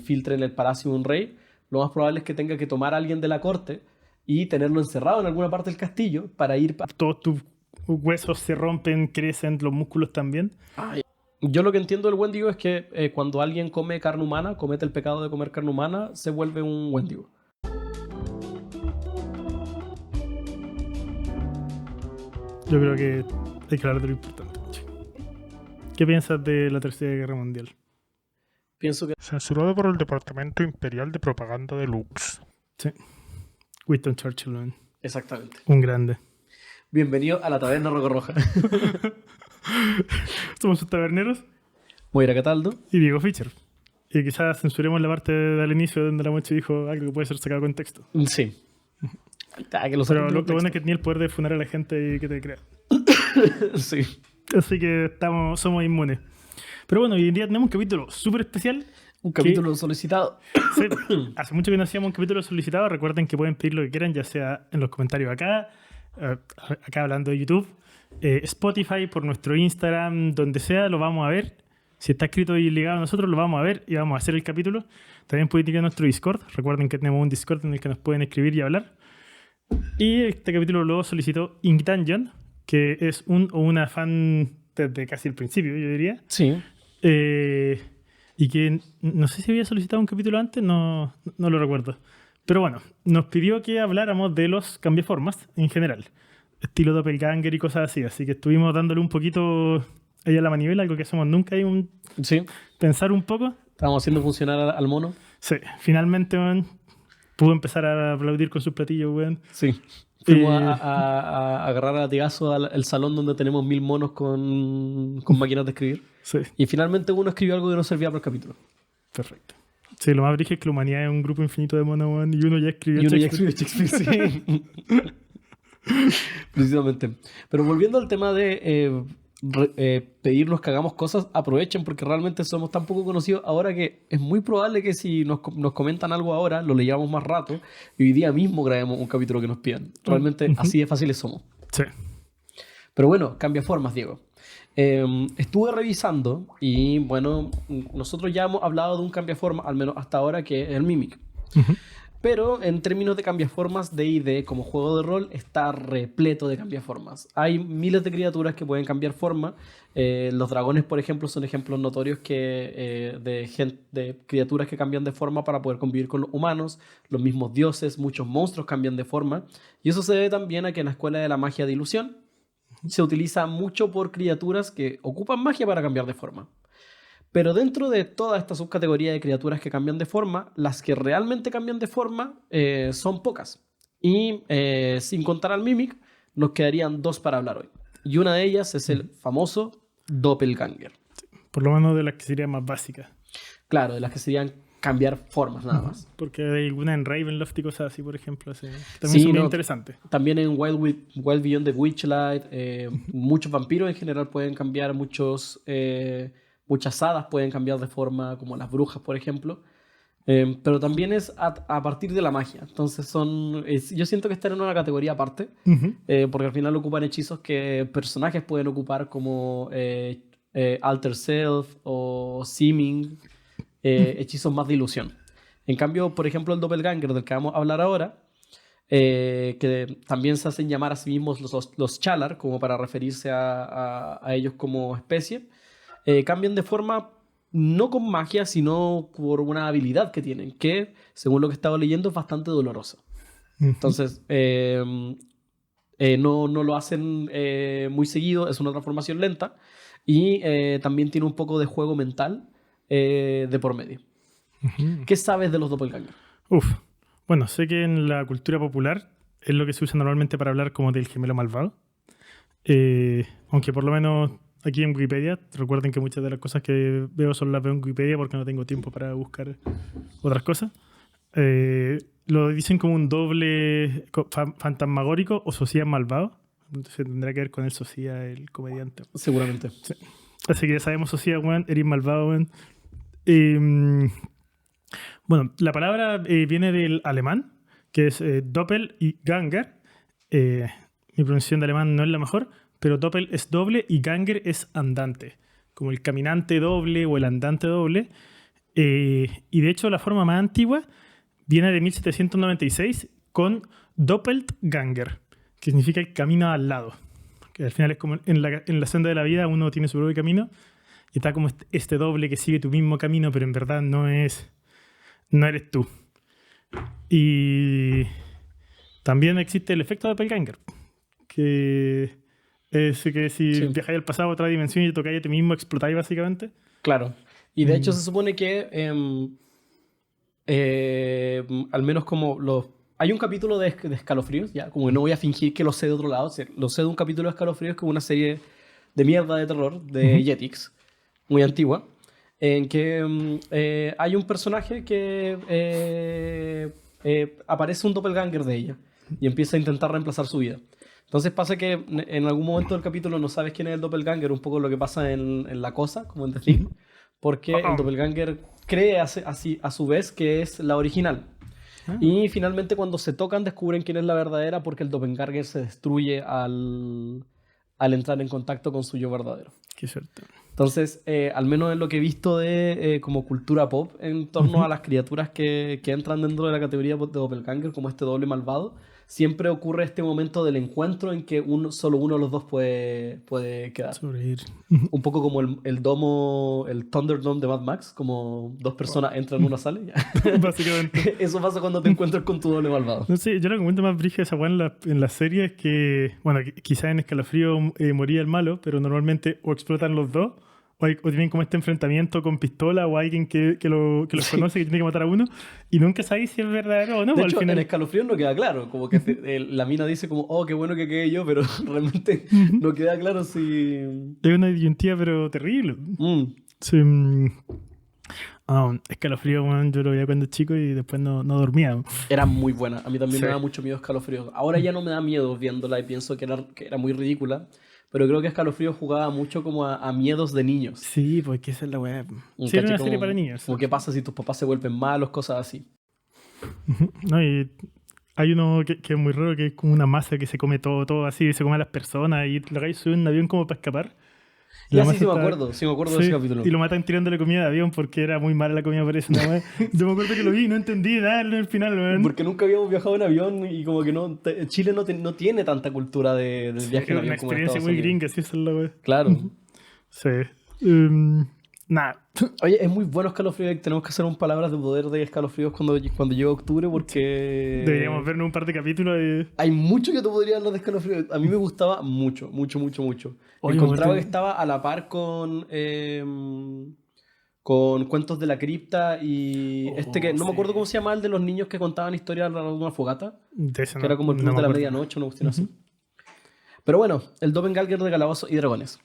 infiltre en el palacio de un rey, lo más probable es que tenga que tomar a alguien de la corte y tenerlo encerrado en alguna parte del castillo para ir... Todos tus huesos se rompen, crecen, los músculos también. Yo lo que entiendo del Wendigo es que cuando alguien come carne humana, comete el pecado de comer carne humana, se vuelve un Wendigo. Yo creo que hay que hablar de lo importante. ¿Qué piensas de la Tercera Guerra Mundial? Pienso que... Censurado por el Departamento Imperial de Propaganda de Lux. Sí. Winston Churchill, man. Exactamente. Un grande. Bienvenido a la Taberna Roca Roja. Somos sus taberneros Moira Cataldo. y Diego Fischer. Y quizás censuremos la parte del inicio donde la Mochi dijo algo que puede ser sacado de contexto. Sí. Que lo Pero lo bueno es que tenía el poder de funar a la gente y que te crea. Sí. Así que somos inmunes. Pero bueno, hoy en día tenemos un capítulo súper especial. Un capítulo solicitado. Sí, hace mucho que no hacíamos un capítulo solicitado. Recuerden que pueden pedir lo que quieran, ya sea en los comentarios acá hablando de YouTube, Spotify, por nuestro Instagram, donde sea, lo vamos a ver. Si está escrito y ligado a nosotros, lo vamos a ver y vamos a hacer el capítulo. También pueden ir a nuestro Discord. Recuerden que tenemos un Discord en el que nos pueden escribir y hablar. Y este capítulo lo solicitó Ink Dungeon, que es un o una fan desde casi el principio, yo diría. Sí. Y que no sé si había solicitado un capítulo antes, no lo recuerdo. Pero bueno, nos pidió que habláramos de los cambiaformas en general, estilo doppelganger y cosas así. Así que estuvimos dándole un poquito ahí a la manivela, algo que hacemos nunca, Sí. pensar un poco. Estamos haciendo funcionar al mono. Sí, finalmente, weón, pudo empezar a aplaudir con sus platillos, weón. Sí. Fuimos a agarrar a latigazo al salón donde tenemos 1000 monos con máquinas de escribir. Sí, Y finalmente uno escribió algo que no servía para el capítulo. perfecto. Sí, lo más brígido es que la humanidad es un grupo infinito de monos, weón, y uno ya escribió Y uno ya Shakespeare. escribió Shakespeare, sí. Precisamente. Pero volviendo al tema de pedirnos que hagamos cosas, aprovechen porque realmente somos tan poco conocidos ahora que es muy probable que si nos comentan algo ahora, lo leamos más rato y hoy día mismo grabemos un capítulo que nos pidan. Realmente así de fáciles somos. Sí. Pero bueno, cambia formas, Diego. Estuve revisando y bueno, nosotros ya hemos hablado de un cambiaformas, al menos hasta ahora, que es el Mimic. Pero en términos de cambiaformas, D&D como juego de rol está repleto de cambiaformas. Hay miles de criaturas que pueden cambiar forma. Los dragones, por ejemplo, son ejemplos notorios de criaturas que cambian de forma para poder convivir con los humanos. Los mismos dioses, muchos monstruos cambian de forma. Y eso se debe también a que en la Escuela de la Magia de Ilusión se utiliza mucho por criaturas que ocupan magia para cambiar de forma. Pero dentro de toda esta subcategoría de criaturas que cambian de forma, las que realmente cambian de forma son pocas. Y sin contar al Mimic, nos quedarían dos para hablar hoy. Y una de ellas es el famoso Doppelganger. Por lo menos de las que serían más básicas. Claro, de las que serían cambiar formas nada más. Porque hay alguna en Ravenloft y cosas así, por ejemplo. Así, también son muy interesantes. También en Wild Beyond the Witchlight, muchos vampiros en general pueden cambiar, muchas hadas pueden cambiar de forma, como las brujas, por ejemplo. Pero también es a partir de la magia. Entonces yo siento que están en una categoría aparte, porque al final ocupan hechizos que personajes pueden ocupar, como Alter Self o Seeming, hechizos más de ilusión. En cambio, por ejemplo, el Doppelganger del que vamos a hablar ahora, que también se hacen llamar a sí mismos los Chalar, como para referirse a ellos como especie, cambian de forma no con magia, sino por una habilidad que tienen, que, según lo que he estado leyendo, es bastante dolorosa. Entonces, no lo hacen muy seguido, es una transformación lenta, y también tiene un poco de juego mental de por medio. ¿Qué sabes de los doppelganger? Bueno, sé que en la cultura popular es lo que se usa normalmente para hablar como del gemelo malvado. Aunque por lo menos aquí en Wikipedia, recuerden que muchas de las cosas que veo solo las veo en Wikipedia porque no tengo tiempo para buscar otras cosas. Lo dicen como un doble fantasmagórico o Socia malvado. Entonces tendrá que ver con el Socia, el comediante. Seguramente. Sí. Así que ya sabemos, Socia, weón, eres malvado, weón. Bueno, la palabra viene del alemán, que es Doppel y Ganger. Mi pronunciación de alemán no es la mejor, pero Doppel es doble y Ganger es andante, como el caminante doble o el andante doble. Y de hecho la forma más antigua viene de 1796 con Doppelganger, que significa el camino al lado. Que al final es como en la senda de la vida uno tiene su propio camino y está como este doble que sigue tu mismo camino, pero en verdad no eres tú. Y también existe el efecto Doppelganger, que es que si viajáis al pasado a otra dimensión y tocáis a ti mismo, explotáis básicamente. Claro. Y de hecho se supone que al menos como los... Hay un capítulo de Escalofríos, ya, como que no voy a fingir que lo sé de otro lado. Lo sé de un capítulo de Escalofríos, que es una serie de mierda de terror de Jetix, muy antigua, en que hay un personaje que aparece un doppelganger de ella y empieza a intentar reemplazar su vida. Entonces pasa que en algún momento del capítulo no sabes quién es el doppelganger, un poco lo que pasa en La Cosa, como en The Thing, porque el doppelganger cree a su vez que es la original. Y finalmente cuando se tocan descubren quién es la verdadera, porque el doppelganger se destruye al entrar en contacto con su yo verdadero. Qué suerte. Entonces, al menos en lo que he visto de como cultura pop en torno a las criaturas que entran dentro de la categoría de doppelganger, como este doble malvado, siempre ocurre este momento del encuentro en que solo uno de los dos puede quedar. Sobrevivir. Un poco como el Thunderdome de Mad Max, como dos personas entran en una sala y ya. Básicamente. Eso pasa cuando te encuentras con tu doble malvado. No sé, yo lo que encuentro más brígido esa weá en la serie es que, bueno, quizás en Escalofrío moría el malo, pero normalmente o explotan los dos, o tienen como este enfrentamiento con pistola, o alguien que los conoce, que tiene que matar a uno, y nunca sabéis si es verdadero o no. De Al hecho, final... en Escalofrío no queda claro, como que la mina dice como, oh, qué bueno que quedé yo, pero realmente no queda claro si... Es una disyuntiva, pero terrible. Sí, Escalofrío, bueno, yo lo veía cuando chico y después no dormía. Era muy buena. A mí también Sí. me da mucho miedo Escalofrío. Ahora ya no me da miedo viéndola y pienso que era muy ridícula. Pero creo que Escalofrío jugaba mucho como a miedos de niños. Sí, porque esa es la weá. Sí, ¿Cachai? era una Como- serie para niños. Como qué pasa si tus papás se vuelven malos, cosas así. No, y hay uno que es muy raro, que es como una masa que se come todo así, se come a las personas y lo que sube en un avión como para escapar. Y Ya la sí, masa sí me está- acuerdo. Sí me acuerdo de Sí, ese capítulo. y lo matan tirándole comida de avión porque era muy mala la comida por eso. ¿No? Yo me acuerdo que lo vi y no entendí nada en el final. ¿No? Porque nunca habíamos viajado en avión y como que Chile no tiene tanta cultura del viaje en Es avión una como en experiencia Estados muy Unidos. gringa, sí, esa es la wea. Claro. Sí. Nada. Oye, es muy bueno Escalofrío. Tenemos que hacer un palabras de poder de Escalofríos cuando llegue octubre porque... Deberíamos vernos un par de capítulos y... Hay mucho que te podría hablar de Escalofrío. A mí me gustaba mucho. Oye, Encontraba me que estaba a la par con Cuentos de la Cripta y que no me acuerdo cómo se llama, el de los niños que contaban historias alrededor de una fogata, De esa que era como el Club no me de la acuerdo. Medianoche, una cuestión así. Pero bueno, el Doppelganger de Calabozos y Dragones.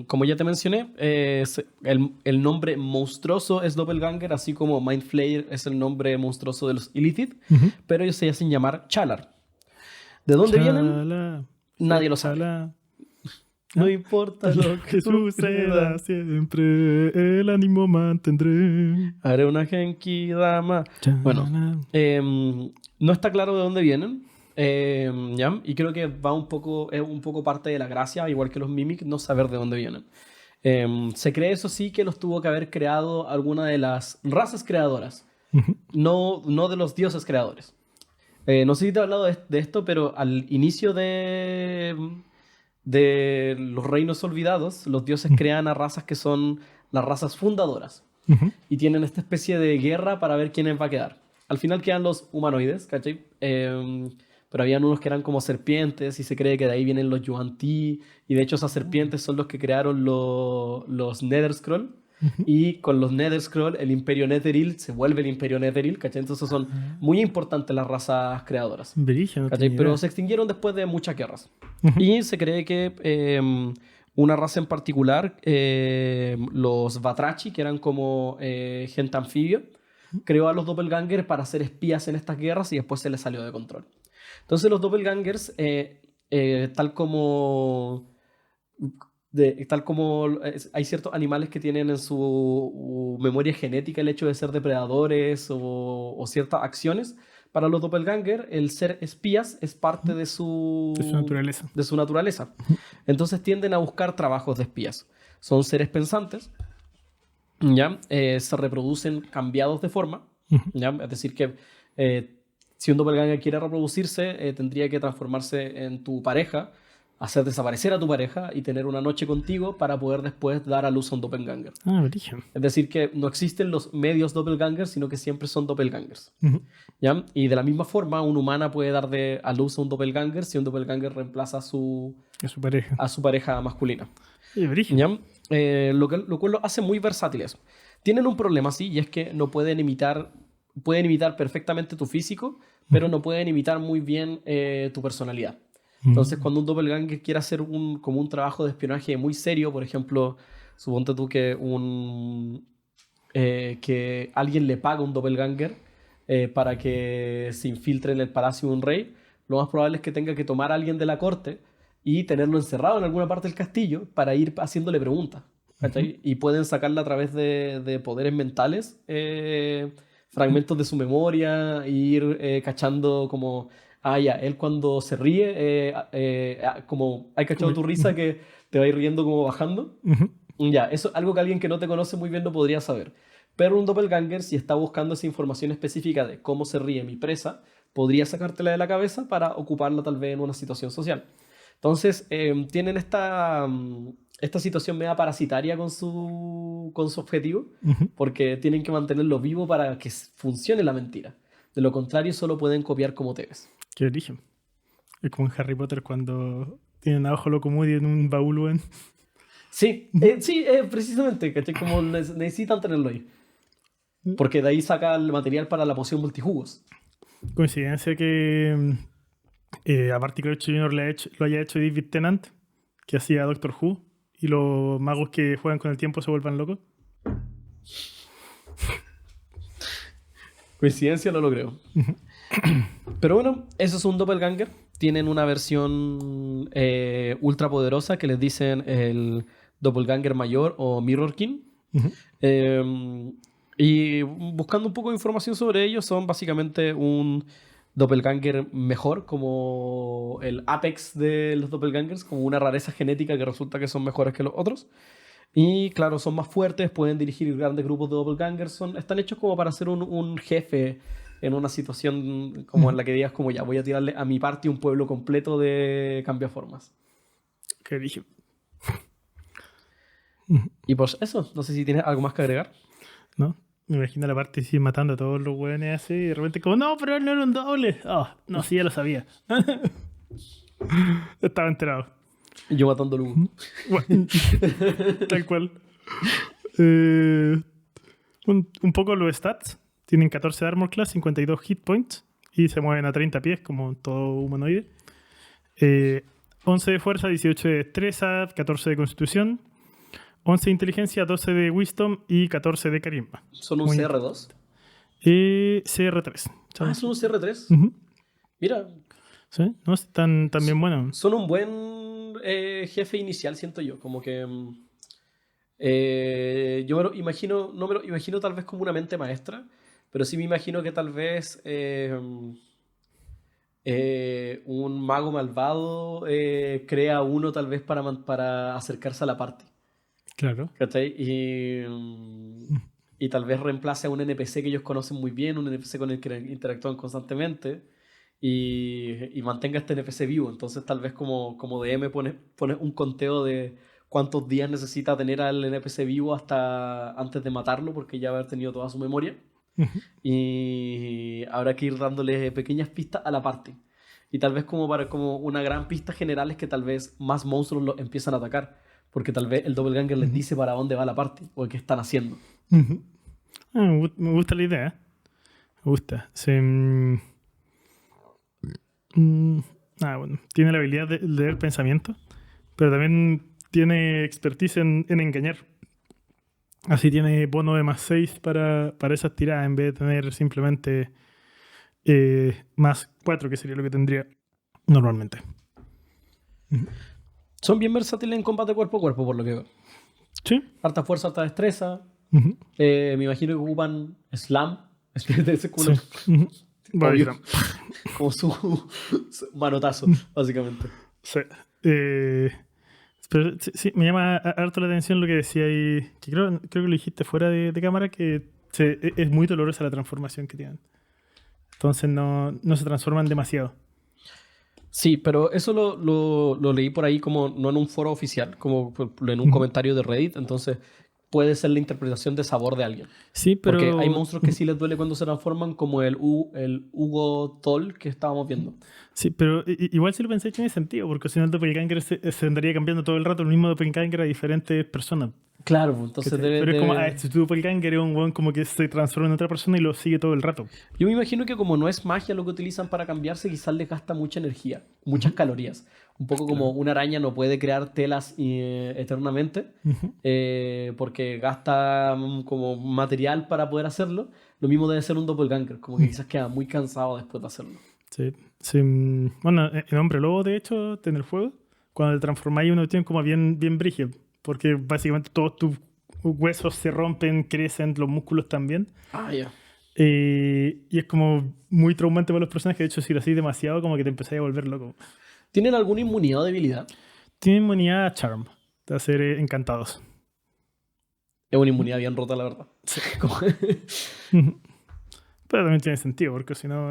Como ya te mencioné, el nombre monstruoso es Doppelganger, así como Mind Flayer es el nombre monstruoso de los Illithid, pero ellos se hacen llamar Chalar. ¿De dónde vienen? Chala, Nadie lo sabe. chala. No importa lo que Que suceda, siempre el ánimo mantendré. Haré una Genki Dama. Bueno, no está claro de dónde vienen. ¿Ya? Y creo que es un poco parte de la gracia, igual que los Mimic, no saber de dónde vienen. Se cree, eso sí, que los tuvo que haber creado alguna de las razas creadoras, no de los dioses creadores. No sé si te he hablado de esto, pero al inicio de los reinos olvidados, los dioses crean a razas que son las razas fundadoras y tienen esta especie de guerra para ver quiénes va a quedar. Al final quedan los humanoides, ¿cachai? Pero habían unos que eran como serpientes y se cree que de ahí vienen los Yuan-Ti, y de hecho esas serpientes son los que crearon los Nether-Scroll. Y con los Nether-Scroll el Imperio Netheril se vuelve el Imperio Netheril, ¿cachai? Entonces son muy importantes las razas creadoras, Brillo, no ¿cachai? tenía Pero idea. se extinguieron después de muchas guerras. Y se cree que una raza en particular, los Batrachi, que eran como gente anfibio, creó a los Doppelgangers para ser espías en estas guerras y después se les salió de control. Entonces los Doppelgangers, tal como hay ciertos animales que tienen en su memoria genética el hecho de ser depredadores o ciertas acciones, para los Doppelganger el ser espías es parte de su naturaleza. Entonces tienden a buscar trabajos de espías. Son seres pensantes ¿ya? Se reproducen cambiados de forma, ¿ya? Es decir, que si un doppelganger quiere reproducirse, tendría que transformarse en tu pareja, hacer desaparecer a tu pareja y tener una noche contigo para poder después dar a luz a un doppelganger. Ah, origen. Es decir, que no existen los medios doppelgangers, sino que siempre son doppelgangers. ¿Ya? Y de la misma forma, una humana puede dar a luz a un doppelganger si un doppelganger reemplaza A su pareja. a su pareja masculina. Origen. ¿Ya? Lo cual lo hace muy versátiles. Tienen un problema, sí, y es que no pueden imitar perfectamente tu físico, pero no pueden imitar muy bien tu personalidad. Entonces, cuando un doppelganger quiere hacer como un trabajo de espionaje muy serio, por ejemplo, suponte tú que que alguien le paga a un doppelganger para que se infiltre en el palacio de un rey, lo más probable es que tenga que tomar a alguien de la corte y tenerlo encerrado en alguna parte del castillo para ir haciéndole preguntas. ¿Cachai? Y pueden sacarla a través de poderes mentales, fragmentos de su memoria, e ir cachando como, ya, él cuando se ríe, como, ¿hay cachado tu risa que te va a ir riendo como bajando? Ya, eso es algo que alguien que no te conoce muy bien no podría saber. Pero un doppelganger, si está buscando esa información específica de cómo se ríe mi presa, podría sacártela de la cabeza para ocuparla tal vez en una situación social. Entonces, tienen esta situación media parasitaria con su objetivo, porque tienen que mantenerlo vivo para que funcione la mentira. De lo contrario, solo pueden copiar como te ves. Qué origen. Es como en Harry Potter cuando tienen a Ojo Locomudi en un baúl, weón. Sí, precisamente, ¿cachai? Como necesitan tenerlo ahí. Porque de ahí saca el material para la poción multijugos. Coincidencia que a Marty Crouch Jr. lo haya hecho David Tennant, que hacía Doctor Who, y los magos que juegan con el tiempo se vuelvan locos. Coincidencia, no lo creo. Pero bueno, eso es un doppelganger. Tienen una versión ultra poderosa que les dicen el doppelganger mayor o Mirror King. Y buscando un poco de información sobre ellos, son básicamente un doppelganger mejor, como el apex de los doppelgangers, como una rareza genética que resulta que son mejores que los otros. Y claro, son más fuertes, pueden dirigir grandes grupos de doppelgangers, están hechos como para ser un jefe en una situación como en la que digas como ya, voy a tirarle a mi parte un pueblo completo de cambiaformas. Qué dije. Y pues eso, no sé si tienes algo más que agregar. ¿No? Me imagino la parte así matando a todos los hueones así y de repente como, no, pero él no era un doble. No, sí, ya lo sabía. Estaba enterado. Yo matando a Lugo. Bueno, tal cual. Un poco los stats. Tienen 14 de armor class, 52 hit points y se mueven a 30 pies como todo humanoide. 11 de fuerza, 18 de destreza, 14 de constitución, 11 de inteligencia, 12 de wisdom y 14 de carisma. ¿Son un CR2? CR3. ¿Son un CR3? Mira. ¿Sí? ¿No? Están bien buenos. Son un buen jefe inicial, siento yo. Como que yo no me lo imagino tal vez como una mente maestra, pero sí me imagino que tal vez un mago malvado crea uno tal vez para acercarse a la party. Claro. ¿Cachai? Y tal vez reemplace a un NPC que ellos conocen muy bien, un NPC con el que interactúan constantemente, y mantenga este NPC vivo. Entonces tal vez como DM pone un conteo de cuántos días necesita tener al NPC vivo hasta antes de matarlo, porque ya va a haber tenido toda su memoria. Y habrá que ir dándole pequeñas pistas a la party. Y tal vez como una gran pista general es que tal vez más monstruos los empiezan a atacar, porque tal vez el doppelganger les dice para dónde va la party o qué están haciendo. Me gusta la idea. Me gusta. Bueno, tiene la habilidad de leer pensamiento, pero también tiene expertise en engañar. Así tiene bono de más 6 para esas tiradas en vez de tener simplemente más 4, que sería lo que tendría normalmente. Son bien versátiles en combate cuerpo a cuerpo, por lo que veo. Sí. Harta fuerza, harta destreza. Me imagino que ocupan slam. Ese culo. Sí. Como su manotazo, básicamente. Sí. Pero sí, me llama harto la atención lo que decía ahí, que creo que lo dijiste fuera de cámara, que es muy dolorosa la transformación que tienen. Entonces no se transforman demasiado. Sí, pero eso lo leí por ahí como no en un foro oficial, como en un comentario de Reddit, entonces puede ser la interpretación de sabor de alguien. Sí, Porque hay pero monstruos que sí les duele cuando se transforman, como el Hugo Toll que estábamos viendo. sí, pero igual si lo pensé tiene sentido, porque si no el doppelganger se andaría cambiando todo el rato el mismo doppelganger a diferentes personas. Claro, pues, entonces ¿Cachai? Pero es como, si tu doppelganger es un weón como que se transforma en otra persona y lo sigue todo el rato. Yo me imagino que como no es magia lo que utilizan para cambiarse, quizás les gasta mucha energía, muchas calorías. Un poco como una araña no puede crear telas eternamente porque gasta como material para poder hacerlo. Lo mismo debe ser un doppelganger, como que quizás queda muy cansado después de hacerlo. Sí, sí. Bueno, en Hombre Lobo, de hecho, en el juego, cuando te transformáis uno tiene como bien brígido, porque básicamente todos tus huesos se rompen, crecen, los músculos también. Ah, ya. Y es como muy traumante para los personajes. De hecho, si lo hacéis demasiado, como que te empezáis a volver loco. ¿Tienen alguna inmunidad o debilidad? Tienen inmunidad a Charm, de hacer encantados. Es una inmunidad bien rota, la verdad. Como- Pero también tiene sentido, porque si no,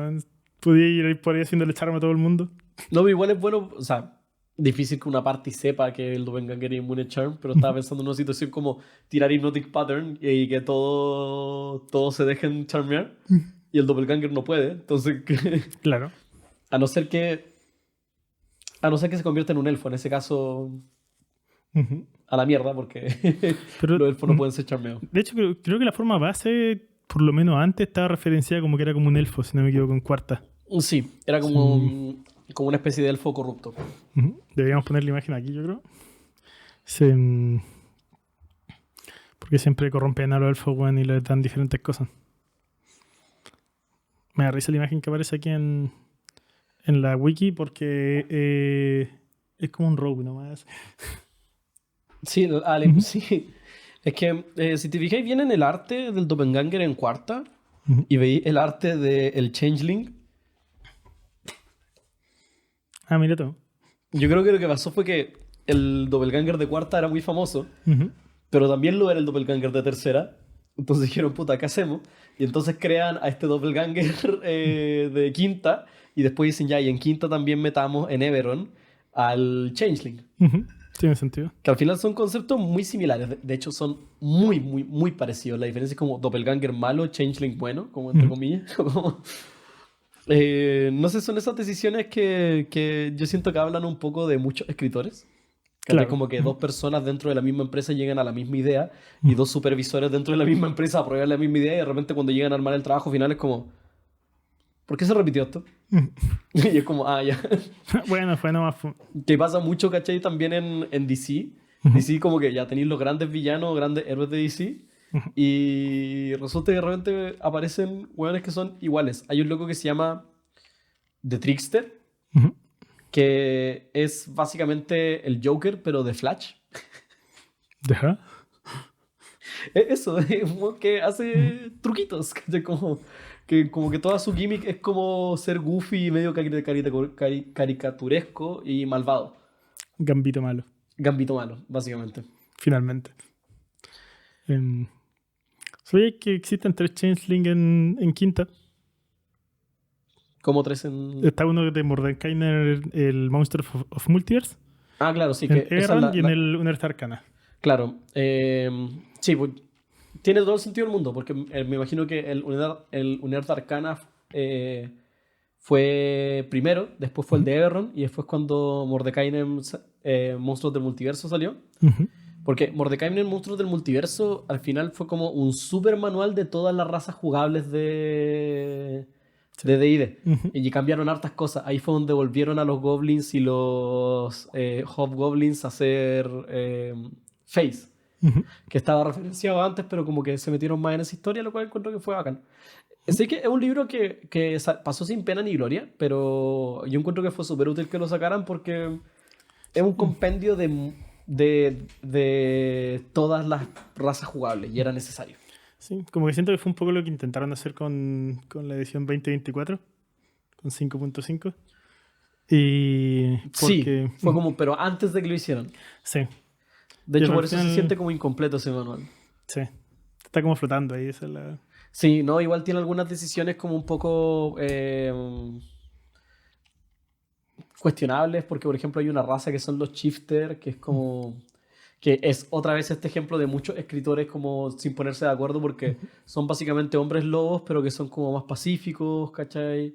podía ir por ahí haciéndole Charm a todo el mundo. No, pero igual es bueno, o sea, difícil que una party sepa que el doppelganger es inmune a charm, pero estaba pensando en una situación como tirar Hypnotic Pattern y que todos se dejen charmear y el doppelganger no puede. Entonces, Claro. a no ser que se convierta en un elfo, en ese caso, a la mierda, porque Pero, los elfos no pueden ser charmeados. de hecho, creo que la forma base, por lo menos antes, estaba referenciada como que era como un elfo, si no me equivoco, en cuarta. Sí, era como una especie de elfo corrupto. Deberíamos poner la imagen aquí, yo creo. Sí, porque siempre corrompen a los elfos, weón, y les dan diferentes cosas. Me da risa la imagen que aparece aquí en la wiki porque es como un rogue nomás. Sí, sí. Es que si te fijáis bien en el arte del doppelganger en cuarta y veis el arte del changeling, Ah, mira tú. yo creo que lo que pasó fue que el doppelganger de cuarta era muy famoso, pero también lo era el doppelganger de tercera. Entonces dijeron, puta, ¿qué hacemos? Y entonces crean a este doppelganger de quinta y después dicen, ya, y en quinta también metamos en Eberron al changeling. Tiene sentido. Que al final son conceptos muy similares. De hecho, son muy, muy, muy parecidos. La diferencia es como doppelganger malo, changeling bueno, como entre comillas. Como, no sé, son esas decisiones que yo siento que hablan un poco de muchos escritores. Claro. Como que dos personas dentro de la misma empresa llegan a la misma idea y dos supervisores dentro de la misma empresa aprueban la misma idea y de repente cuando llegan a armar el trabajo final es como, ¿por qué se repitió esto? Y es como, ah, ya. Bueno, fue nomás. Que pasa mucho, ¿cachai? También en DC. DC como que ya tenéis los grandes villanos, grandes héroes de DC. Y resulta que de repente aparecen hueones que son iguales. Hay un loco que se llama The Trickster, que es básicamente el Joker, pero de Flash. ¿Deja? Eso, es un hueón que hace truquitos. ¿Cachai? Como que toda su gimmick es como ser goofy, medio caricaturesco y malvado. Gambito malo. Gambito malo, básicamente. Finalmente. ¿Sabías que existen 3 changeling en quinta? Como tres en... Está uno de Mordekainer, el Monster of Multiverse. Ah, claro, sí. En Que esa es Eberron y en el Unearth Arcana. Claro. Sí, pues, tiene todo el sentido del mundo, porque me imagino que el Unearth Arcana fue primero, después fue el de Eberron, y después cuando Mordekainen Monstruos del Multiverso salió. Porque Mordekainen Monstruos del Multiverso al final fue como un super manual de todas las razas jugables de D&D. Y cambiaron hartas cosas. Ahí fue donde volvieron a los goblins y los hobgoblins a hacer face. Que estaba referenciado antes, pero como que se metieron más en esa historia, lo cual encuentro que fue bacán. Sé que es un libro que pasó sin pena ni gloria, pero yo encuentro que fue súper útil que lo sacaran porque es un compendio de todas las razas jugables y era necesario. Sí, como que siento que fue un poco lo que intentaron hacer con la edición 2024, con 5.5. Y Sí, porque, fue como, pero antes de que lo hicieran. sí, De hecho, pero por al eso se final, siente como incompleto ese manual. sí, está como flotando ahí, esa es la... Sí, no, igual tiene algunas decisiones como un poco cuestionables, porque por ejemplo hay una raza que son los shifter, que es como... que es otra vez este ejemplo de muchos escritores como sin ponerse de acuerdo, porque son básicamente hombres lobos, pero que son como más pacíficos, ¿cachai?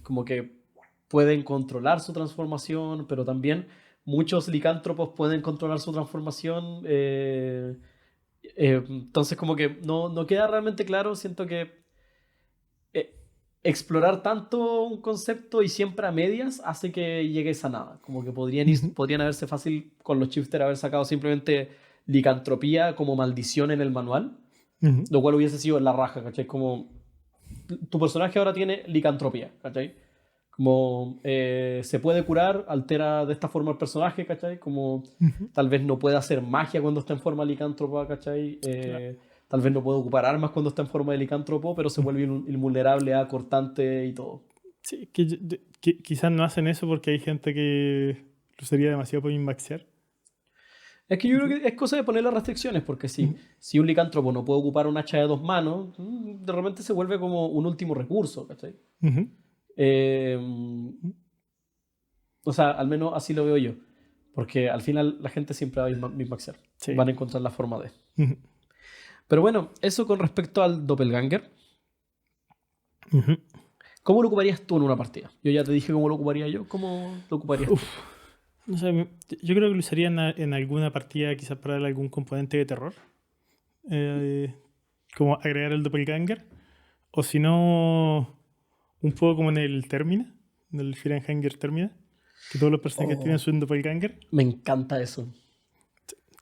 Como que pueden controlar su transformación, pero también muchos licántropos pueden controlar su transformación. Entonces como que no queda realmente claro, siento que eh, explorar tanto un concepto y siempre a medias hace que llegues a nada. Como que Ujú, podrían haberse fácil con los shifter haber sacado simplemente licantropía como maldición en el manual, ujú, lo cual hubiese sido la raja, ¿cachai? Como tu personaje ahora tiene licantropía, ¿cachai? Como se puede curar, altera de esta forma el personaje, ¿cachai? Como ujú, tal vez no puede hacer magia cuando está en forma licántropa, ¿cachai? claro. Tal vez no puede ocupar armas cuando está en forma de licántropo, pero se Ujú. vuelve invulnerable a cortante y todo. Sí, quizás no hacen eso porque hay gente que lo sería demasiado para maxear. Es que yo creo que es cosa de poner las restricciones, porque si un licántropo no puede ocupar un hacha de dos manos, de repente se vuelve como un último recurso, ¿cachai? Eh, o sea, al menos así lo veo yo. Porque al final la gente siempre va a min-maxear. Sí. Van a encontrar la forma de. Ujú, Pero bueno, eso con respecto al doppelganger. ujú. ¿Cómo lo ocuparías tú en una partida? Yo ya te dije cómo lo ocuparía yo. ¿Cómo lo ocuparías tú? Uf, no sé, yo creo que lo usaría en alguna partida quizás para darle algún componente de terror. eh, como agregar el doppelganger. O si no, un poco como en el Termina, en el Firenhanger Termina, que todos los personajes tienen Oh, su doppelganger. me encanta eso.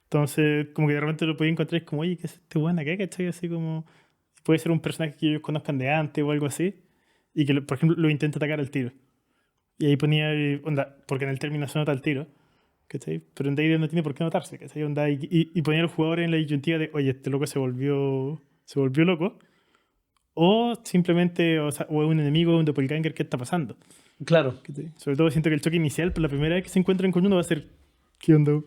Entonces, como que de repente lo podía encontrar y es como, oye, ¿qué es este weón acá? ¿Cachai? Así como, puede ser un personaje que ellos conozcan de antes o algo así, y que, por ejemplo, lo intenta atacar al tiro. Y ahí ponía, onda, porque en el término se nota el tiro, ¿cachai? Pero en Deide no tiene por qué notarse, ¿cachai? Onda, y ponía a los jugadores en la disyuntiva de, oye, este loco se volvió loco, o simplemente, o sea, o es un enemigo, un doppelganger, ¿qué está pasando? Claro, ¿Cachai? Sobre todo siento que el choque inicial, por la primera vez que se encuentran con uno, va a ser, ¿qué onda?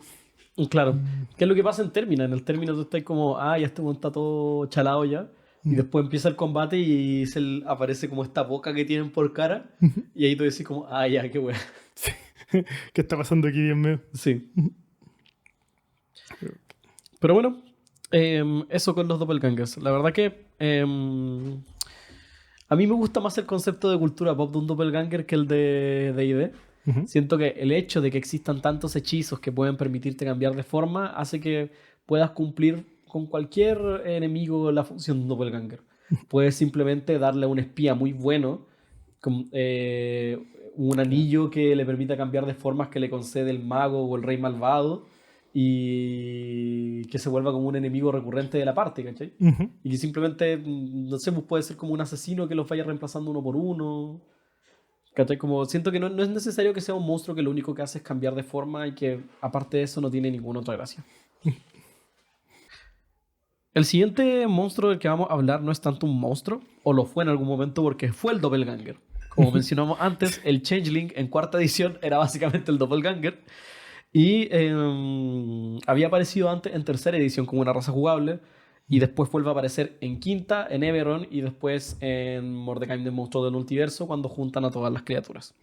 claro. ¿Qué es lo que pasa en Termina? En el término tú estás como, ah, ya este weón está todo chalado ya. Y Mm. después empieza el combate y aparece como esta boca que tienen por cara. Y ahí tú decís como, ah, ya, qué weón. Sí. ¿Qué está pasando aquí, Dios mío? Sí. Pero bueno, eso con los doppelgangers. La verdad que a mí me gusta más el concepto de cultura pop de un doppelganger que el de D&D. Ujú, Siento que el hecho de que existan tantos hechizos que pueden permitirte cambiar de forma hace que puedas cumplir con cualquier enemigo la función de un doppelganger. Puedes simplemente darle a un espía muy bueno un claro. anillo que le permita cambiar de formas que le concede el mago o el rey malvado y que se vuelva como un enemigo recurrente de la parte, ¿cachai? Ujú. Y que simplemente, no sé, pues puede ser como un asesino que los vaya reemplazando uno por uno. ¿Cachai? Como siento que no es necesario que sea un monstruo que lo único que hace es cambiar de forma y que aparte de eso no tiene ninguna otra gracia. El siguiente monstruo del que vamos a hablar no es tanto un monstruo, o lo fue en algún momento porque fue el Doppelganger. Como mencionamos antes, el Changeling en cuarta edición era básicamente el Doppelganger. Y había aparecido antes en tercera edición como una raza jugable. Y después vuelve a aparecer en quinta, en Eberron y después en Mordecai del Monstruo del Multiverso cuando juntan a todas las criaturas.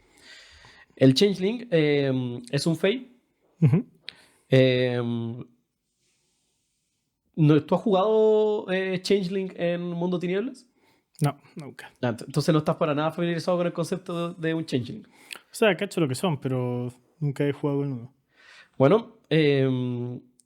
El Changeling es un Fey. Ujú. Eh, ¿Tú has jugado Changeling en Mundo Tinieblas? No, nunca. Entonces no estás para nada familiarizado con el concepto de un Changeling. O sea, cacho lo que son, pero nunca he jugado con uno. Bueno,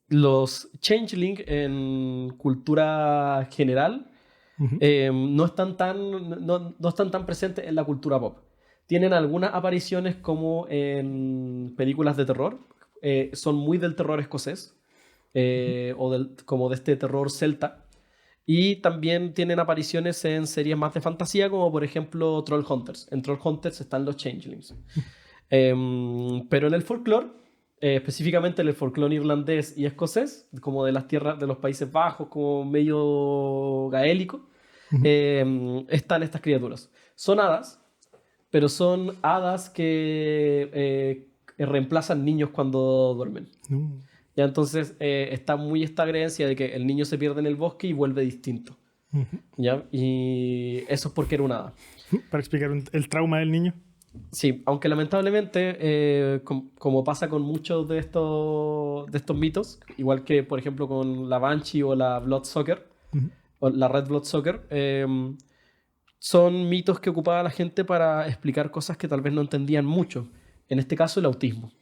los Changeling en cultura general Ujú, no están tan presentes en la cultura pop. Tienen algunas apariciones como en películas de terror. Son muy del terror escocés ujú, como de este terror celta. Y también tienen apariciones en series más de fantasía, como por ejemplo Trollhunters. En Trollhunters están los Changelings. Pero en el folclore, específicamente en el folclore irlandés y escocés, como de las tierras de los Países Bajos, como medio gaélico, ujú. están estas criaturas. Son hadas, pero son hadas que reemplazan niños cuando duermen. No. Ya entonces está muy esta creencia de que el niño se pierde en el bosque y vuelve distinto. Ujú. ¿Ya? Y eso es porque era una hada. Para explicar el trauma del niño. Sí, aunque lamentablemente, como pasa con muchos de estos mitos, igual que por ejemplo con la Banshee o la Bloodsucker, Ujú. o la Red Bloodsucker, son mitos que ocupaba la gente para explicar cosas que tal vez no entendían mucho. En este caso, el autismo.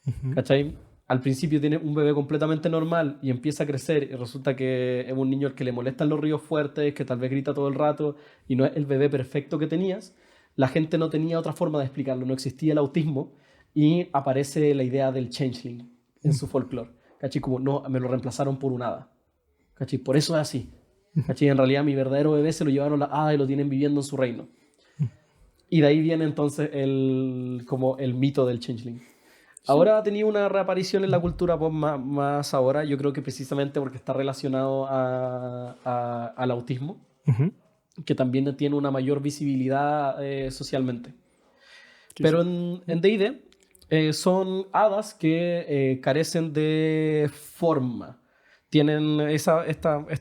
Ujú. ¿Cachai? Al principio tiene un bebé completamente normal y empieza a crecer y resulta que es un niño al que le molestan los ruidos fuertes, que tal vez grita todo el rato y no es el bebé perfecto que tenías. La gente no tenía otra forma de explicarlo, no existía el autismo y aparece la idea del changeling en su folclore. ¿Cachai? Como, no, me lo reemplazaron por un hada. ¿Cachai? Por eso es así. ¿Cachai? En realidad mi verdadero bebé se lo llevaron la hada y lo tienen viviendo en su reino. Y de ahí viene entonces como el mito del changeling. Ahora ha tenido una reaparición en la cultura pop más ahora, yo creo que precisamente porque está relacionado al autismo, Ujú. que también tiene una mayor visibilidad socialmente. Sí, Pero sí. en D&D son hadas que carecen de forma. Tienen esta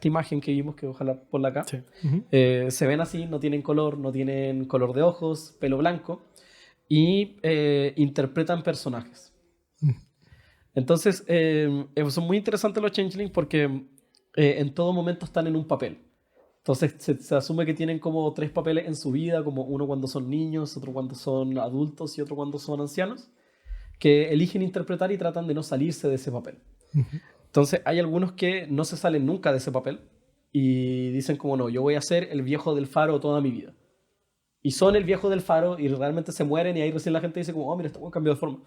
imagen que vimos, que ojalá ponla acá. Sí. Ujú. Se ven así, no tienen color de ojos, pelo blanco, y interpretan personajes. Entonces, son muy interesantes los changelings porque en todo momento están en un papel. Entonces, se asume que tienen como tres papeles en su vida, como uno cuando son niños, otro cuando son adultos y otro cuando son ancianos, que eligen interpretar y tratan de no salirse de ese papel. Ujú. Entonces, hay algunos que no se salen nunca de ese papel y dicen como no, yo voy a ser el viejo del faro toda mi vida. Y son el viejo del faro y realmente se mueren y ahí recién la gente dice como, oh, mira, este weón cambió de forma.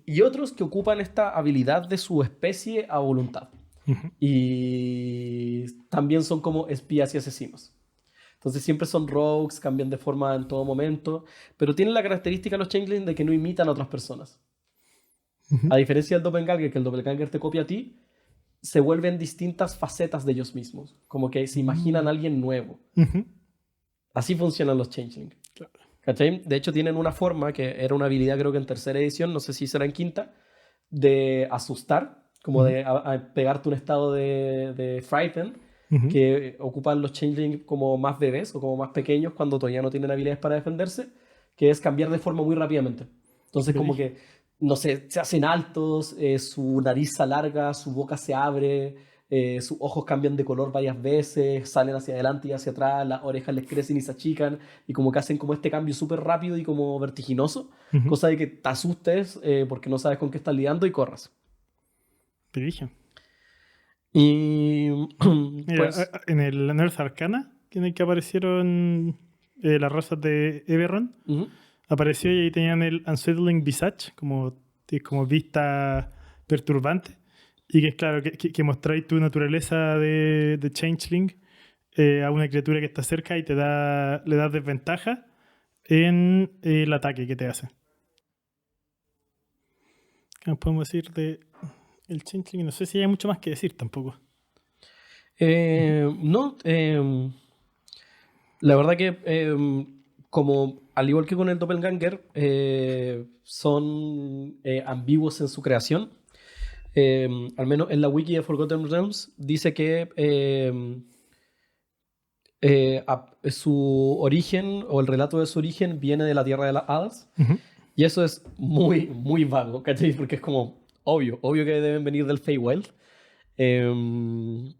Y otros que ocupan esta habilidad de su especie a voluntad. Ujú. Y también son como espías y asesinos. Entonces siempre son rogues, cambian de forma en todo momento, pero tienen la característica los changelings de que no imitan a otras personas. Ujú. A diferencia del doppelganger, que el doppelganger te copia a ti, se vuelven distintas facetas de ellos mismos. Como que se imaginan a alguien nuevo. Ujú. Así funcionan los changelings. Claro. ¿Cachai? De hecho tienen una forma, que era una habilidad creo que en tercera edición, no sé si será en quinta, de asustar, como Ujú. de a pegarte un estado de frighten, Ujú. que ocupan los changelings como más bebés o como más pequeños cuando todavía no tienen habilidades para defenderse, que es cambiar de forma muy rápidamente. Entonces como Brígido. que, no sé, se hacen altos, su nariz se alarga, su boca se abre, sus ojos cambian de color varias veces, salen hacia adelante y hacia atrás, las orejas les crecen y se achican, y como que hacen como este cambio súper rápido y como vertiginoso, Ujú. cosa de que te asustes porque no sabes con qué estás lidiando y corras. Brígido. Y Mira, pues, en el Nerd Arcana, en el que aparecieron las razas de Eberron, ujú, apareció y ahí tenían el Unsettling Visage, como vista perturbante. Y que es claro, que mostráis tu naturaleza de Changeling a una criatura que está cerca y le das desventaja en el ataque que te hace. ¿Qué más podemos decir de el Changeling? No sé si hay mucho más que decir tampoco. no, la verdad que como al igual que con el Doppelganger, son ambiguos en su creación. Al menos en la wiki de Forgotten Realms dice que su origen o el relato de su origen viene de la Tierra de las Hadas. Ujú. Y eso es muy, muy vago, ¿cachai? Porque es como obvio que deben venir del Feywild. Em,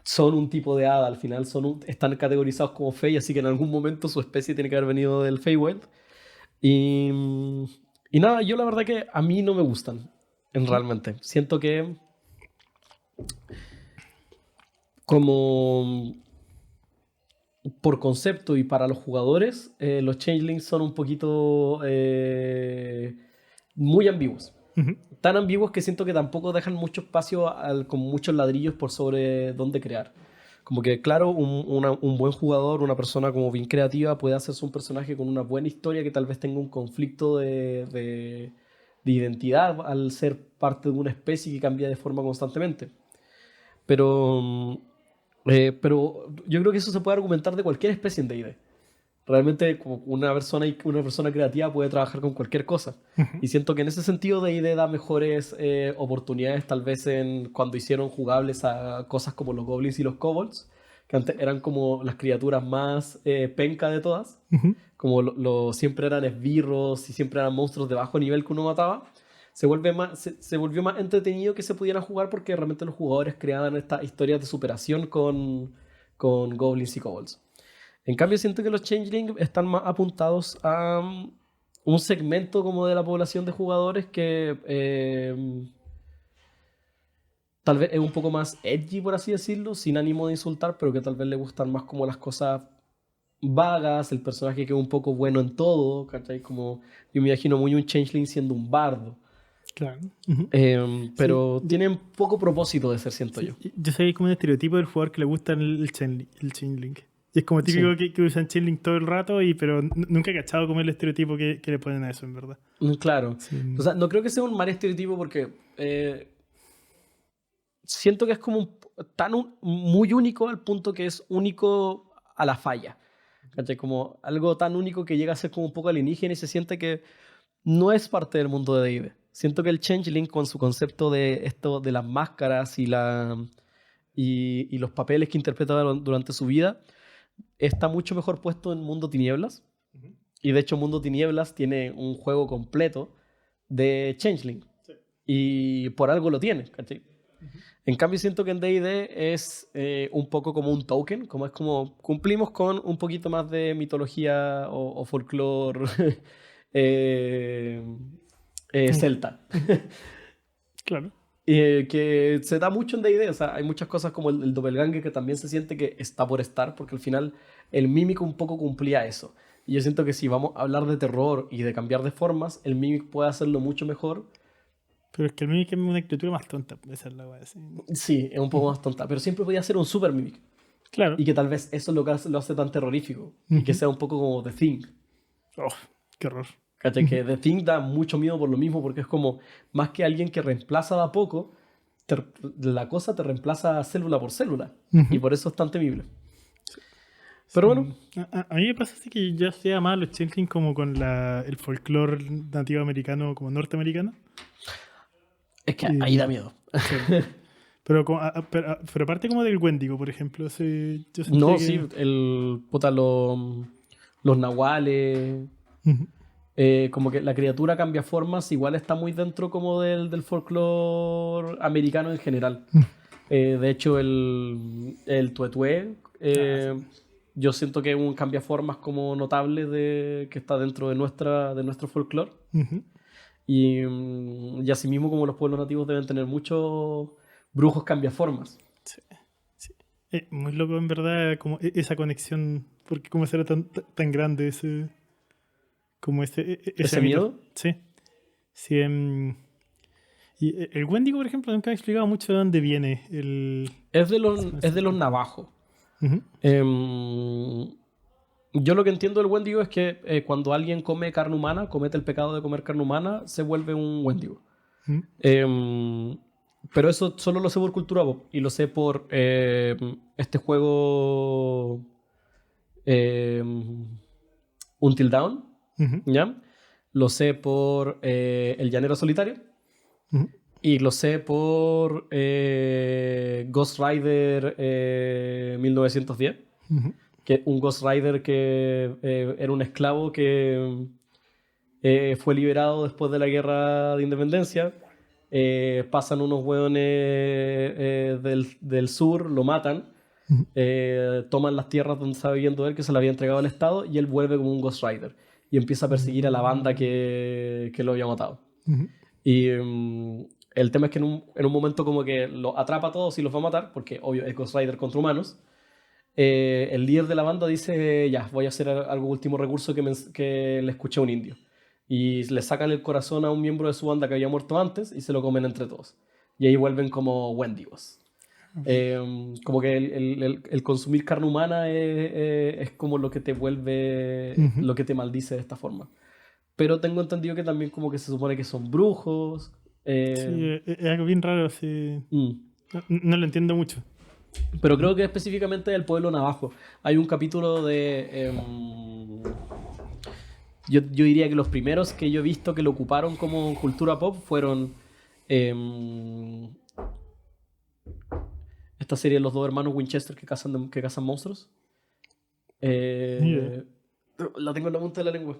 Son un tipo de hada al final, están categorizados como Fey, así que en algún momento su especie tiene que haber venido del Feywild. Y, y nada, yo la verdad que a mí no me gustan, realmente. Siento que como por concepto y para los jugadores, los changelings son un poquito muy ambiguos. Ujú. Tan ambiguos que siento que tampoco dejan mucho espacio con muchos ladrillos por sobre dónde crear. Como que, claro, un buen jugador, una persona como bien creativa, puede hacerse un personaje con una buena historia que tal vez tenga un conflicto de identidad al ser parte de una especie que cambia de forma constantemente. Pero yo creo que eso se puede argumentar de cualquier especie en D&D, Realmente como una persona creativa puede trabajar con cualquier cosa. Y siento que en ese sentido D&D da mejores oportunidades tal vez cuando hicieron jugables a cosas como los goblins y los kobolds, que antes eran como las criaturas más penca de todas, Ujú. como siempre eran esbirros y siempre eran monstruos de bajo nivel que uno mataba. Se volvió más entretenido que se pudieran jugar porque realmente los jugadores creaban estas historias de superación con goblins y kobolds. En cambio, siento que los changelings están más apuntados a un segmento como de la población de jugadores que tal vez es un poco más edgy, por así decirlo, sin ánimo de insultar, pero que tal vez le gustan más como las cosas vagas, el personaje que es un poco bueno en todo, ¿cachai? Como yo me imagino muy un changeling siendo un bardo. Claro. Ujú. Pero Sí, tienen poco propósito de ser, siento yo. yo soy como un estereotipo del jugador que le gusta el chainlink. Y es como típico Sí. que usan chainlink todo el rato, pero nunca he cachado como el estereotipo que le ponen a eso, en verdad. Claro. Sí. O sea, no creo que sea un mal estereotipo porque siento que es como muy único al punto que es único a la falla. ¿Cachai? Como algo tan único que llega a ser como un poco alienígena y se siente que no es parte del mundo de D&D. Siento que el Changeling con su concepto de esto de las máscaras y los papeles que interpreta durante su vida está mucho mejor puesto en Mundo Tinieblas. Ujú. Y de hecho Mundo Tinieblas tiene un juego completo de Changeling. Sí. Y por algo lo tiene, ¿cachai? En cambio siento que en D&D es un poco como un token, como es como cumplimos con un poquito más de mitología o folclore eh, celta. Claro. Que se da mucho en D&D, o sea, hay muchas cosas como el doppelganger que también se siente que está por estar, porque al final el mímico un poco cumplía eso. Y yo siento que si vamos a hablar de terror y de cambiar de formas, el Mimic puede hacerlo mucho mejor. Pero es que el Mimic es una criatura más tonta, esa es la wea. Sí. Sí, es un poco más tonta, pero siempre podía ser un super Mimic. Claro. Y que tal vez eso es lo que lo hace tan terrorífico. Y que Ujú. sea un poco como The Thing. Oh, qué horror. ¿Cachai? Que The Thing da mucho miedo por lo mismo, porque es como, más que alguien que reemplaza de a poco, la cosa te reemplaza célula por célula. Ujú. Y por eso es tan temible. Sí. Pero bueno, A mí me pasa así que yo hacía más los changelings como con el folclore nativo americano, como norteamericano. es que ahí da miedo. Sí. Pero, pero aparte como del Wendigo, por ejemplo, yo sentía No, que... sí, los nahuales. Ujú. Como que la criatura cambia formas, igual está muy dentro como del folclore americano en general. De hecho, el tuetué, Sí. yo siento que es un cambiaformas como notable que está dentro de nuestro folclore. Ujú. Y asimismo como los pueblos nativos deben tener muchos brujos cambiaformas. Sí, sí. Muy loco en verdad como esa conexión, porque cómo será tan grande como ese ¿Ese mito. miedo? Sí. Sí, y el Wendigo, por ejemplo, nunca me ha explicado mucho de dónde viene Es de los navajos. Ujú. Yo lo que entiendo del Wendigo es que cuando alguien come carne humana, comete el pecado de comer carne humana, se vuelve un Wendigo. Ujú. Pero eso solo lo sé por cultura pop y lo sé por este juego Until Dawn, Ujú. ¿ya? Lo sé por El Llanero Solitario Ujú. y lo sé por Ghost Rider 1910. Ujú. Que un Ghost Rider que era un esclavo que fue liberado después de la guerra de independencia. Pasan unos hueones del sur, lo matan, Ujú. toman las tierras donde estaba viviendo él, que se le había entregado al Estado, y él vuelve como un Ghost Rider y empieza a perseguir a la banda que lo había matado. Ujú. Y el tema es que en un momento como que los atrapa a todos y los va a matar, porque obvio es Ghost Rider contra humanos. El líder de la banda dice, ya, voy a hacer algo último recurso que le escuché a un indio. Y le sacan el corazón a un miembro de su banda que había muerto antes y se lo comen entre todos. Y ahí vuelven como Wendigos. Como que el consumir carne humana es como lo que te vuelve, Ujú. lo que te maldice de esta forma. Pero tengo entendido que también como que se supone que son brujos. Sí, eh, es algo bien raro, sí. mm. No lo entiendo mucho. Pero creo que específicamente del pueblo navajo. Hay un capítulo de yo diría que los primeros que yo he visto que lo ocuparon como cultura pop fueron esta serie de los dos hermanos Winchester que cazan monstruos. idea. La tengo en la punta de la lengua.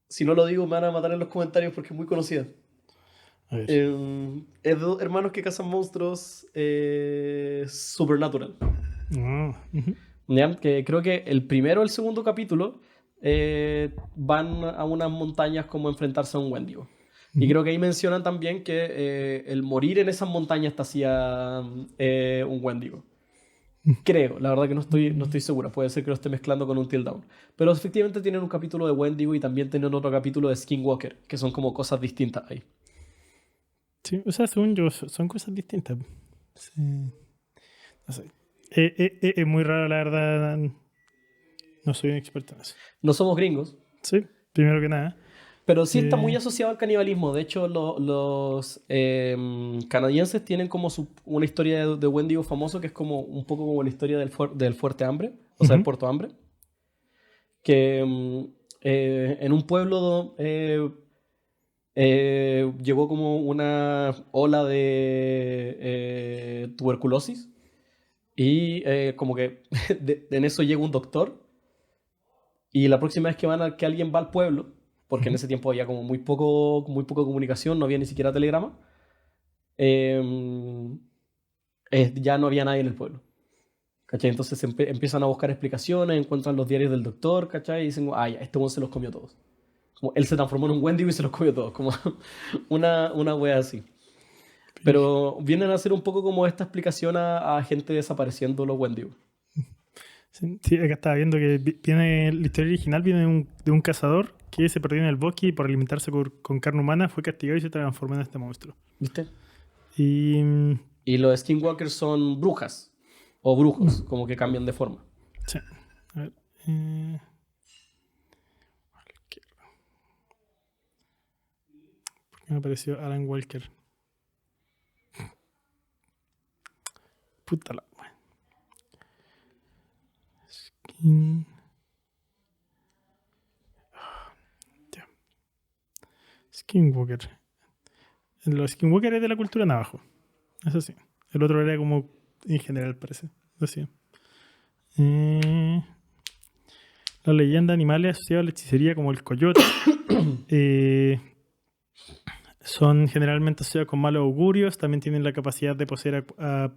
Si no lo digo, me van a matar en los comentarios porque es muy conocida. A ver. Es de dos hermanos que cazan monstruos. Supernatural. Ujú. ¿Ya? Que creo que el primero o el segundo capítulo van a unas montañas como a enfrentarse a un Wendigo. Y creo que ahí mencionan también que el morir en esas montañas te hacía un Wendigo. Creo, la verdad que no estoy segura. Puede ser que lo esté mezclando con un Till Dawn. Pero efectivamente tienen un capítulo de Wendigo y también tienen otro capítulo de Skinwalker, que son como cosas distintas ahí. Sí, o sea, según yo, son cosas distintas. Sí. No sé. Es muy raro, la verdad. No soy un experto en eso. No somos gringos, Sí, primero que nada. pero sí está Eh. muy asociado al canibalismo. De hecho, los canadienses tienen como una historia de Wendigo famoso que es como un poco como la historia del Fuerte Hambre, o sea, el Ujú. Puerto Hambre. Que en un pueblo llegó como una ola de tuberculosis y como que en eso llega un doctor y la próxima vez que alguien va al pueblo, porque en Ujú. ese tiempo había como muy poca comunicación, no había ni siquiera telegrama, eh, ya no había nadie en el pueblo. ¿Cachai? Entonces empiezan a buscar explicaciones, encuentran los diarios del doctor, ¿cachai? Y dicen, ah, ya, este weón se los comió todos. Como él se transformó en un Wendigo y se los comió todos, como una wea así. Pero vienen a hacer un poco como esta explicación a gente desapareciendo los Wendigo. Sí, sí, acá estaba viendo que viene la historia original viene de un cazador que se perdió en el bosque y por alimentarse con carne humana fue castigado y se transformó en este monstruo. ¿Viste? Y Y los Skinwalkers son brujas o brujos, como que cambian de forma. sí. A ver, ¿por qué me apareció Alan Walker? Puta la wea. Skin. Ya. Skinwalker. Los Skinwalker es de la cultura navajo. Eso sí. El otro era como en general, parece. Así. La leyenda de animales asociados a la hechicería, como el coyote, son generalmente asociados con malos augurios. También tienen la capacidad de poseer a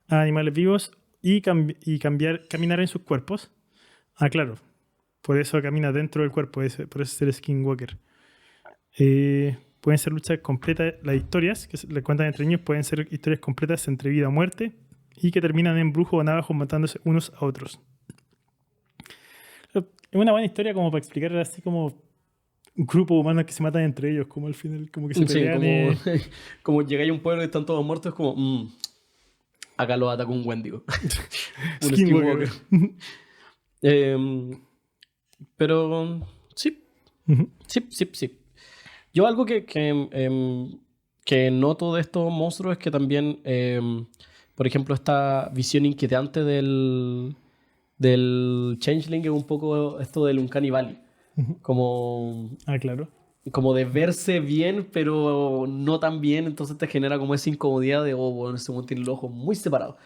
animales vivos y caminar en sus cuerpos. Ah, claro. Por eso camina dentro del cuerpo, por eso es el Skinwalker. Pueden ser luchas completas. Las historias que se le cuentan entre niños pueden ser historias completas entre vida o muerte y que terminan en brujos o navajos matándose unos a otros. Es una buena historia como para explicar así como un grupo de humanos que se matan entre ellos, como al final, como que se Sí, pelean. como llegáis a un pueblo y están todos muertos, es como, acá lo atacó un Wendigo. Un Skinwalker. Skinwalker. Pero sí, Ujú. sí. Yo algo que noto de estos monstruos es que también, por ejemplo, esta visión inquietante del Changeling es un poco esto del Uncanny Valley. Ujú. Como Ah, claro. de verse bien, pero no tan bien, entonces te genera como esa incomodidad de, oh, bueno, ese weón tiene los ojos muy separados.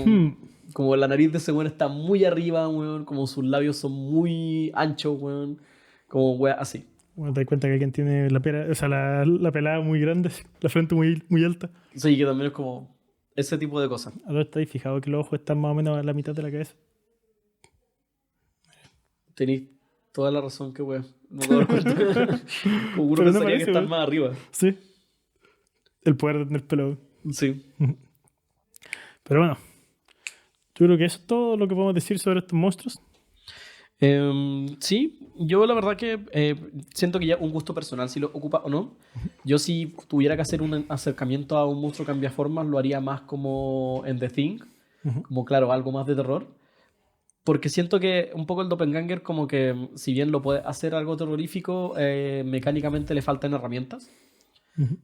Hmm. Como la nariz de ese weón está muy arriba, weón, como sus labios son muy anchos, weón, como weón, así. Bueno, te das cuenta que alguien tiene la pelada muy grande, la frente muy, muy alta. Sí, que también es como ese tipo de cosas. Ahora estáis fijado que los ojos están más o menos a la mitad de la cabeza. Tenéis toda la razón, que weón. No me doy cuenta. Como uno Pero no pensaría parece, que están weón. más arriba. Sí. El poder de tener pelo. Sí. Pero bueno, yo creo que eso es todo lo que podemos decir sobre estos monstruos. Sí, yo la verdad que siento que ya un gusto personal si lo ocupa o no. Yo si tuviera que hacer un acercamiento a un monstruo cambiaformas lo haría más como en The Thing, Ujú. como claro, algo más de terror. Porque siento que un poco el doppelganger como que si bien lo puede hacer algo terrorífico, mecánicamente le faltan herramientas. Ujú.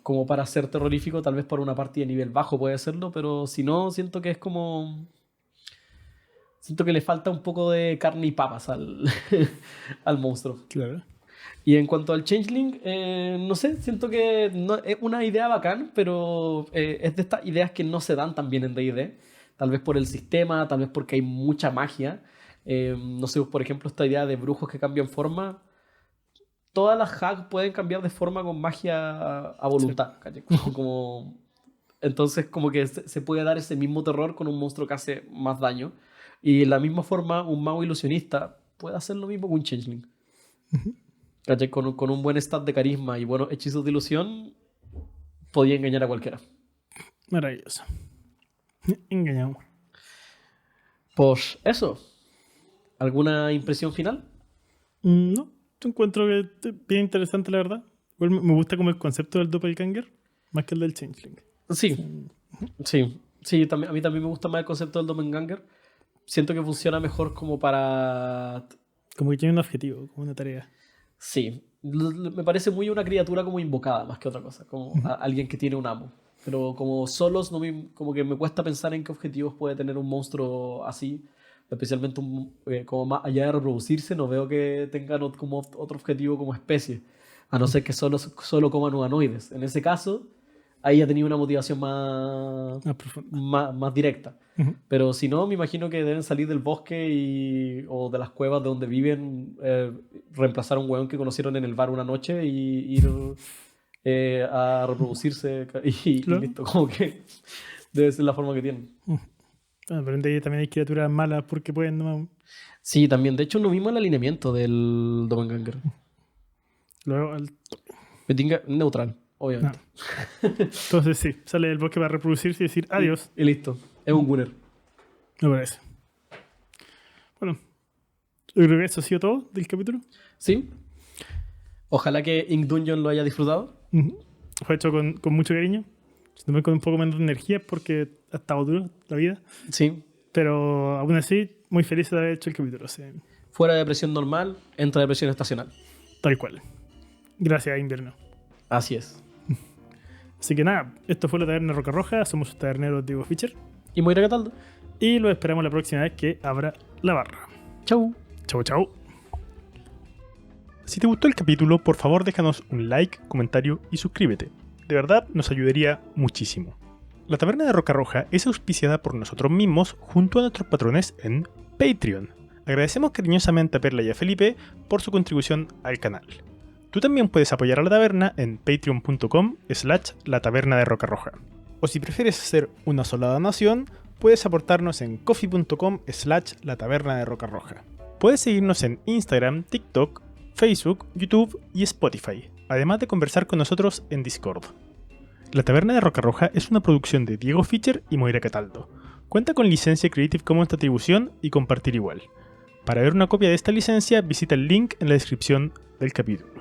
Como para ser terrorífico, tal vez por una partida de nivel bajo puede serlo, pero si no, siento que es como Siento que le falta un poco de carne y papas al monstruo. Claro. Y en cuanto al Changeling, no sé, siento que no, es una idea bacán, pero es de estas ideas que no se dan tan bien en D&D. Tal vez por el sistema, tal vez porque hay mucha magia. No sé, por ejemplo, esta idea de brujos que cambian forma. Todas las hacks pueden cambiar de forma con magia a voluntad. ¿Cachai? Entonces, como que se puede dar ese mismo terror con un monstruo que hace más daño. Y de la misma forma, un mago ilusionista puede hacer lo mismo que un Changeling. ¿Cachai? Con un buen stat de carisma y buenos hechizos de ilusión, podía engañar a cualquiera. Maravilloso. Engañamos. Pues eso. ¿Alguna impresión final? No, yo encuentro que es bien interesante, la verdad. Igual me gusta como el concepto del doppelganger, más que el del changeling. Sí, también, a mí también me gusta más el concepto del doppelganger. Siento que funciona mejor como para... Como que tiene un objetivo, como una tarea. Sí, me parece muy una criatura como invocada, más que otra cosa, como alguien que tiene un amo. Pero como solos, como que me cuesta pensar en qué objetivos puede tener un monstruo así. Especialmente como más allá de reproducirse, no veo que tengan como otro objetivo como especie. A no ser que solo coman humanoides. En ese caso, ahí ha tenido una motivación más directa. Pero si no, me imagino que deben salir del bosque o de las cuevas de donde viven, reemplazar a un hueón que conocieron en el bar una noche y ir a reproducirse y listo. Como que debe ser la forma que tienen. Pero en D&D también hay criaturas malas porque pueden... ¿no? Sí, también. De hecho, no vimos el alineamiento del doppelganger. Luego... Me tinga neutral, obviamente. No. Entonces sí, sale del bosque para reproducirse y decir adiós. Y listo. Es un gunner. Me parece. Bueno, yo creo que eso ha sido todo del capítulo. Sí. Ojalá que Ink Dungeon lo haya disfrutado. Fue hecho con mucho cariño. También con un poco menos de energía porque ha estado duro la vida. Sí. Pero aún así, muy feliz de haber hecho el capítulo. Sí. Fuera de presión normal, entra de presión estacional. Tal cual. Gracias a invierno. Así es. Así que nada, esto fue la Taberna Roca Roja. Somos sus taberneros Diego Fischer. Y Moira Cataldo. Y lo esperamos la próxima vez que abra la barra. Chau. Chau, chau. Si te gustó el capítulo, por favor déjanos un like, comentario y suscríbete. De verdad nos ayudaría muchísimo. La Taberna de Roca Roja es auspiciada por nosotros mismos junto a nuestros patrones en Patreon. Agradecemos cariñosamente a Perla y a Felipe por su contribución al canal. Tú también puedes apoyar a la taberna en patreon.com/la taberna de Roca Roja. O si prefieres hacer una sola donación, puedes aportarnos en coffee.com/la taberna de Roca Roja. Puedes seguirnos en Instagram, TikTok, Facebook, YouTube y Spotify, además de conversar con nosotros en Discord. La Taberna de Roca Roja es una producción de Diego Fischer y Moira Cataldo. Cuenta con licencia Creative Commons de atribución y compartir igual. Para ver una copia de esta licencia, visita el link en la descripción del capítulo.